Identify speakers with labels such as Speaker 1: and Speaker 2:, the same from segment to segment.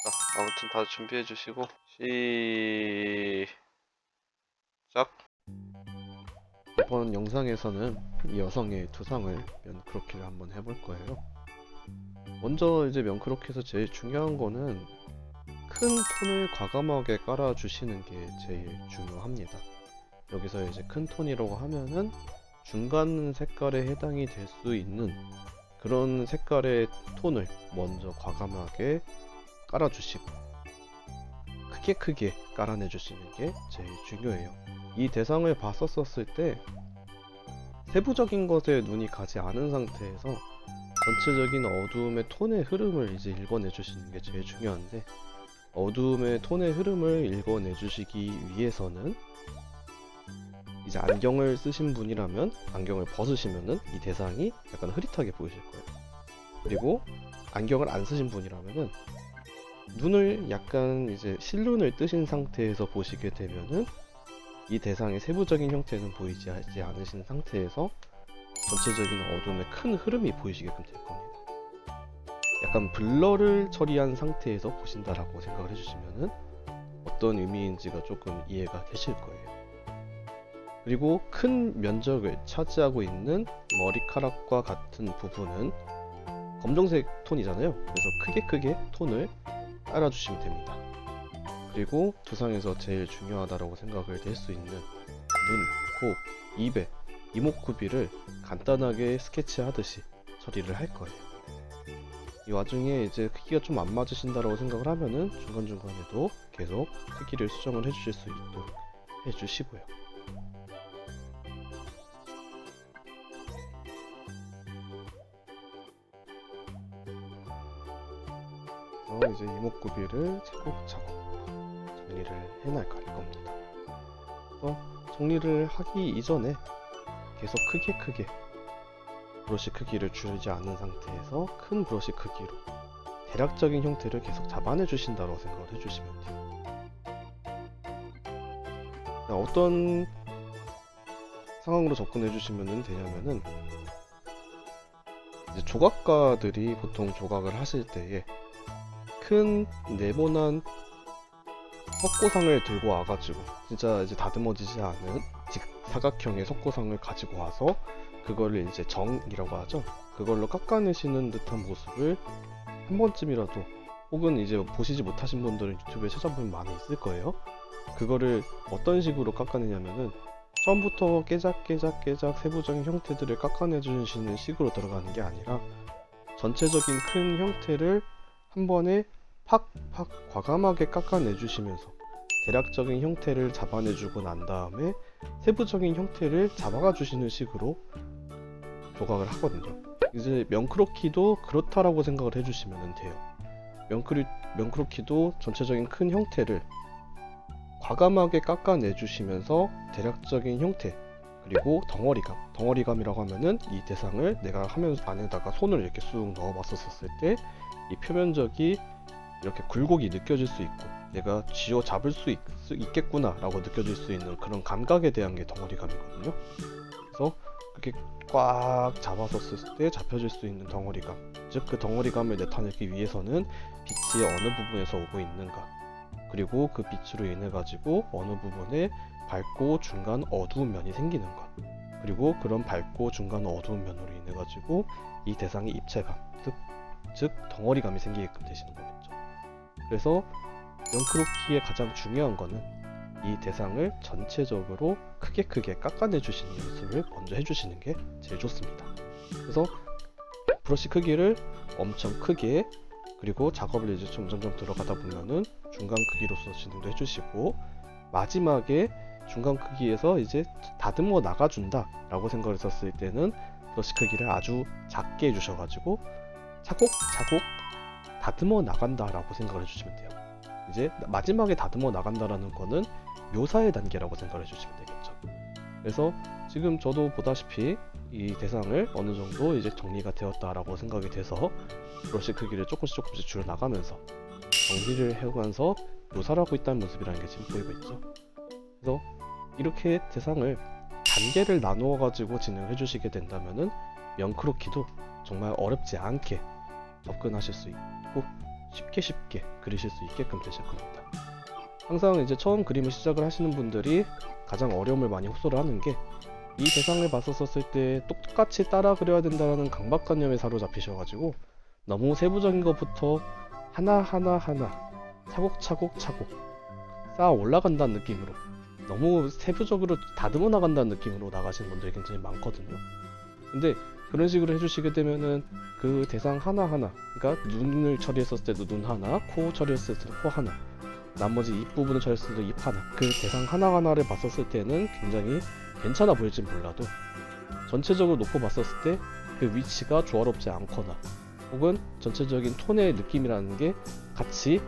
Speaker 1: 아무튼 다들 준비해 주시고 시작. 이번 영상에서는 이 여성의 두상을 면크로키를 한번 해볼 거예요. 먼저 이제 면크로키에서 제일 중요한 거는 큰 톤을 과감하게 깔아주시는 게 제일 중요합니다. 여기서 이제 큰 톤이라고 하면은 중간 색깔에 해당이 될 수 있는 그런 색깔의 톤을 먼저 과감하게 깔아주시고 크게 깔아내 주시는 게 제일 중요해요. 이 대상을 봤었을 때 세부적인 것에 눈이 가지 않은 상태에서 전체적인 어두움의 톤의 흐름을 이제 읽어내 주시는 게 제일 중요한데, 어두움의 톤의 흐름을 읽어내 주시기 위해서는 이제 안경을 쓰신 분이라면 안경을 벗으시면은 이 대상이 약간 흐릿하게 보이실 거예요. 그리고 안경을 안 쓰신 분이라면은 눈을 약간 이제 실눈을 뜨신 상태에서 보시게 되면은 이 대상의 세부적인 형태는 보이지 않으신 상태에서 전체적인 어둠의 큰 흐름이 보이시게끔 될 겁니다. 약간 블러를 처리한 상태에서 보신다라고 생각을 해주시면은 어떤 의미인지가 조금 이해가 되실 거예요. 그리고 큰 면적을 차지하고 있는 머리카락과 같은 부분은 검정색 톤이잖아요. 그래서 크게 톤을 깔아주시면 됩니다. 그리고 두상에서 제일 중요하다고 생각을 될 수 있는 눈, 코, 입의 이목구비를 간단하게 스케치하듯이 처리를 할 거예요. 이 와중에 이제 크기가 좀 안 맞으신다고 생각을 하면은 중간중간에도 계속 크기를 수정을 해주실 수 있도록 해주시고요. 이제 이목구비를 차곡차곡 정리를 해나갈 겁니다. 그래서 정리를 하기 이전에 계속 크게 브러쉬 크기를 줄이지 않은 상태에서 큰 브러쉬 크기로 대략적인 형태를 계속 잡아내 주신다고 생각을 해주시면 돼요. 어떤 상황으로 접근해 주시면 되냐면은, 이제 조각가들이 보통 조각을 하실 때에 큰 네모난 석고상을 들고 와가지고 진짜 이제 다듬어지지 않은 사각형의 석고상을 가지고 와서 그거를 이제 정이라고 하죠. 그걸로 깎아내시는 듯한 모습을 한 번쯤이라도, 혹은 이제 보시지 못하신 분들은 유튜브에 찾아보면 많이 있을 거예요. 그거를 어떤 식으로 깎아내냐면은 처음부터 깨작깨작 세부적인 형태들을 깎아내주시는 식으로 들어가는 게 아니라 전체적인 큰 형태를 한 번에 팍팍 과감하게 깎아내주시면서 대략적인 형태를 잡아내주고 난 다음에 세부적인 형태를 잡아가 주시는 식으로 조각을 하거든요. 이제 면크로키도 그렇다라고 생각을 해주시면 돼요. 면크로키도 전체적인 큰 형태를 과감하게 깎아내주시면서 대략적인 형태, 그리고 덩어리감이라고 하면은 이 대상을 내가 화면 안에다가 손을 이렇게 쑥 넣어봤었을 때 이 표면적이 이렇게 굴곡이 느껴질 수 있고 내가 쥐어 잡을 수 있겠구나 라고 느껴질 수 있는 그런 감각에 대한 게 덩어리감이거든요. 그래서 그렇게 꽉 잡았었을 때 잡혀질 수 있는 덩어리감, 즉 그 덩어리감을 나타내기 위해서는 빛이 어느 부분에서 오고 있는가, 그리고 그 빛으로 인해 가지고 어느 부분에 밝고 중간 어두운 면이 생기는 것, 그리고 그런 밝고 중간 어두운 면으로 인해 가지고 이 대상의 입체감, 즉 덩어리감이 생기게끔 되시는 거겠죠. 그래서 면크로키의 가장 중요한 거는 이 대상을 전체적으로 크게 깎아내 주시는 연습을 먼저 해주시는 게 제일 좋습니다. 그래서 브러쉬 크기를 엄청 크게, 그리고 작업을 이제 점점 들어가다 보면은 중간 크기로서 진행도 해주시고, 마지막에 중간 크기에서 이제 다듬어 나가준다 라고 생각을 했었을 때는 브러쉬 크기를 아주 작게 해주셔가지고 차곡차곡 다듬어 나간다 라고 생각을 해주시면 돼요. 이제 마지막에 다듬어 나간다라는 거는 묘사의 단계라고 생각을 해주시면 되겠죠. 그래서 지금 저도 보다시피 이 대상을 어느 정도 이제 정리가 되었다라고 생각이 돼서 브러쉬 크기를 조금씩 줄여 나가면서 정리를 해가면서 묘사를 하고 있다는 모습이라는 게 지금 보이고 있죠. 그래서 이렇게 대상을 단계를 나누어 가지고 진행을 해주시게 된다면은 면크로키도 정말 어렵지 않게 접근하실 수 있고 쉽게 그리실 수 있게끔 되실 겁니다. 항상 이제 처음 그림을 시작을 하시는 분들이 가장 어려움을 많이 호소를 하는 게 이 대상을 봤었을 때 똑같이 따라 그려야 된다는 강박관념에 사로잡히셔가지고 너무 세부적인 것부터 하나하나 차곡차곡 쌓아 올라간다는 느낌으로 너무 세부적으로 다듬어 나간다는 느낌으로 나가시는 분들이 굉장히 많거든요. 근데 그런 식으로 해주시게 되면은 그 대상 하나하나, 그러니까 눈을 처리했었을 때도 눈 하나, 코 처리했을 때도 코 하나, 나머지 입 부분을 처리했을 때도 입 하나, 그 대상 하나하나를 봤었을 때는 굉장히 괜찮아 보일진 몰라도 전체적으로 놓고 봤었을 때 그 위치가 조화롭지 않거나 혹은 전체적인 톤의 느낌이라는 게 같이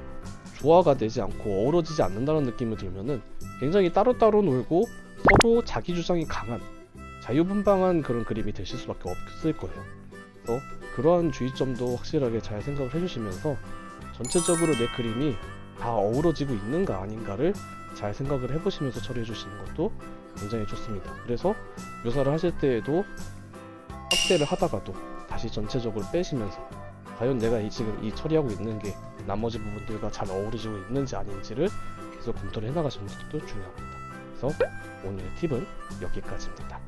Speaker 1: 조화가 되지 않고 어우러지지 않는다는 느낌이 들면은 굉장히 따로따로 놀고 서로 자기 주장이 강한 자유분방한 그런 그림이 되실 수밖에 없을 거예요. 그래서 그러한 주의점도 확실하게 잘 생각을 해주시면서 전체적으로 내 그림이 다 어우러지고 있는가 아닌가를 잘 생각을 해보시면서 처리해 주시는 것도 굉장히 좋습니다. 그래서 묘사를 하실 때에도 확대를 하다가도 다시 전체적으로 빼시면서 과연 내가 지금 이 처리하고 있는 게 나머지 부분들과 잘 어우러지고 있는지 아닌지를 계속 검토를 해나가시는 것도 중요합니다. 그래서 오늘의 팁은 여기까지입니다.